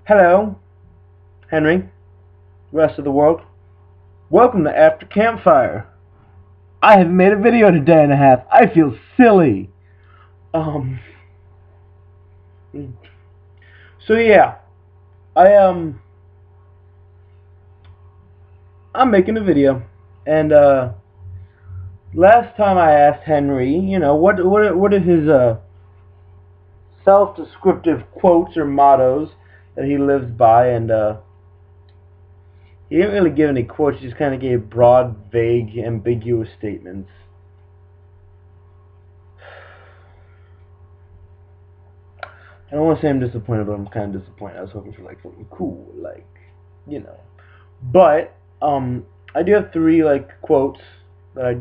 Hello, Henry, rest of the world. Welcome to After Campfire. I have made a video in a day and a half. I feel silly. Um. So yeah, I I'm making a video, and last time I asked Henry, what are his self-descriptive quotes or mottos that he lives by, and he didn't really give any quotes. He just kind of gave broad, vague, ambiguous statements. I don't want to say I'm disappointed, but I'm kind of disappointed. I was hoping for like something cool, like, you know. But I do have three like quotes that I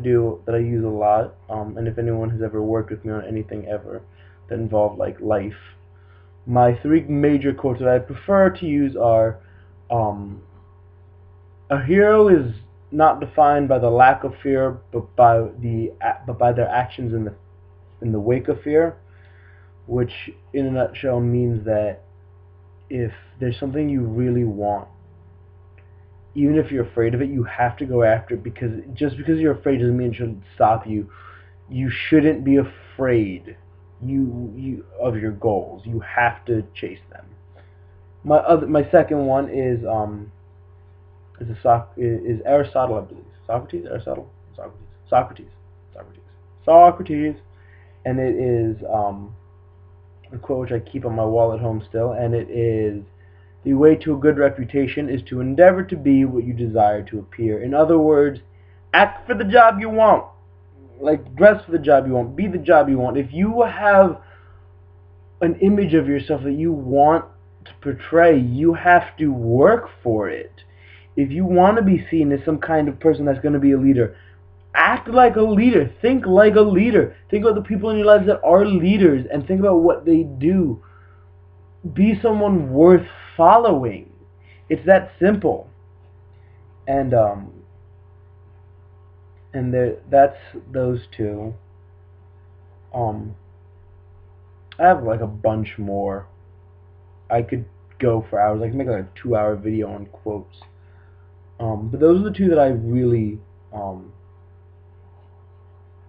use a lot. And if anyone has ever worked with me on anything ever that involved like life, my three major quotes that I prefer to use are, um, a hero is not defined by the lack of fear, but by their actions in the wake of fear, which in a nutshell means that if there's something you really want, even if you're afraid of it, you have to go after it, because just because you're afraid doesn't mean it shouldn't stop you. You shouldn't be afraid you of your goals. You have to chase them. My second one is Aristotle, I believe. Socrates, Aristotle, Socrates, and it is a quote which I keep on my wall at home still, and it is, the way to a good reputation is to endeavor to be what you desire to appear. In other words, act for the job you want. Like, dress for the job you want. Be the job you want. If you have an image of yourself that you want to portray, you have to work for it. If you want to be seen as some kind of person that's going to be a leader, act like a leader. Think like a leader. Think about the people in your lives that are leaders and think about what they do. Be someone worth following. It's that simple. And that's those two. Um, I have like a bunch more. I could go for hours. I could make like a 2 hour video on quotes. But those are the two that I um,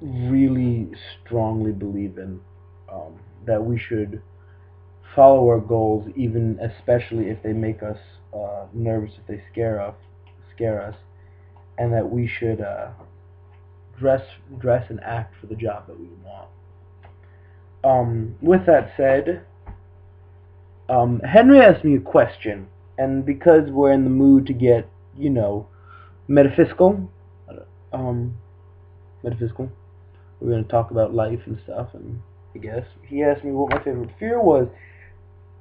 really strongly believe in. That we should follow our goals, even especially if they make us nervous, if they scare us, and that we should dress dress and act for the job that we want. With that said, Henry asked me a question, and because we're in the mood to get, metaphysical, um, metaphysical, we're going to talk about life and stuff, and I guess he asked me what my favorite fear was,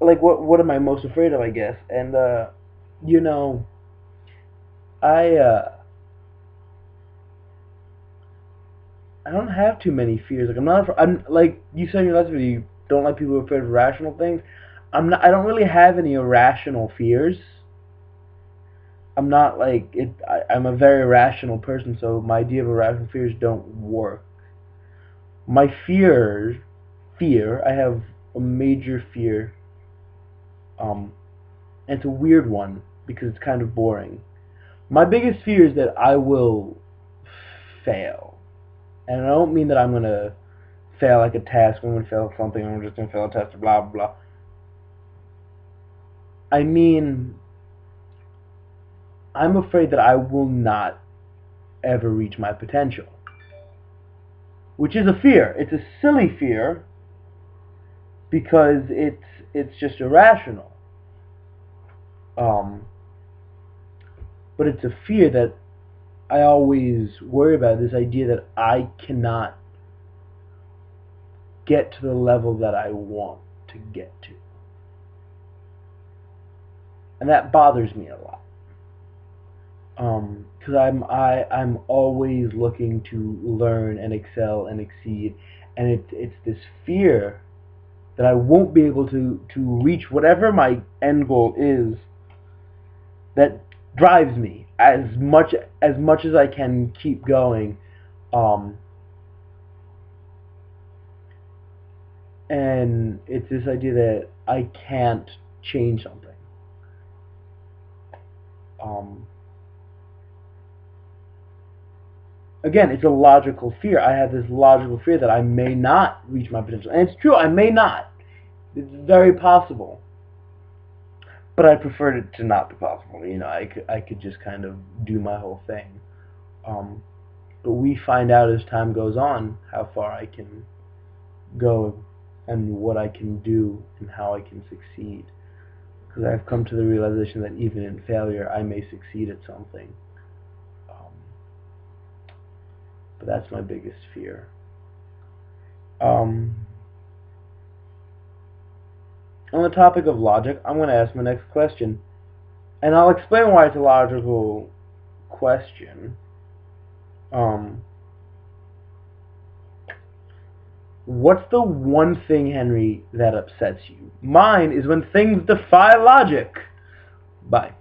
like what am I most afraid of, I guess, and you know, I I don't have too many fears. Like I'm like you said in your last video, you don't like people who are afraid of irrational things. I'm not. I don't really have any irrational fears. I'm not like it. I'm a very rational person, so my idea of irrational fears don't work. My fear. I have a major fear. Um, and it's a weird one because it's kind of boring. My biggest fear is that I will fail, and I don't mean that I'm gonna fail like a task. I'm gonna fail something. I'm just gonna fail a test. Blah blah blah. I mean, I'm afraid that I will not ever reach my potential, which is a fear. It's a silly fear because it's just irrational. Um, but it's a fear that I always worry about. This idea that I cannot get to the level that I want to get to, and that bothers me a lot. Because I'm always looking to learn and excel and exceed, and it's this fear that I won't be able to reach whatever my end goal is that drives me as much as I can keep going. Um, and it's this idea that I can't change something. Again, it's a logical fear. I have this logical fear that I may not reach my potential. And it's true, I may not. It's very possible. But I preferred it to not be possible. You know, I could just kind of do my whole thing. But we find out as time goes on how far I can go and what I can do and how I can succeed. Because I've come to the realization that even in failure, I may succeed at something. But that's my biggest fear. On the topic of logic, I'm going to ask my next question. And I'll explain why it's a logical question. What's the one thing, Henry, that upsets you? Mine is when things defy logic. Bye.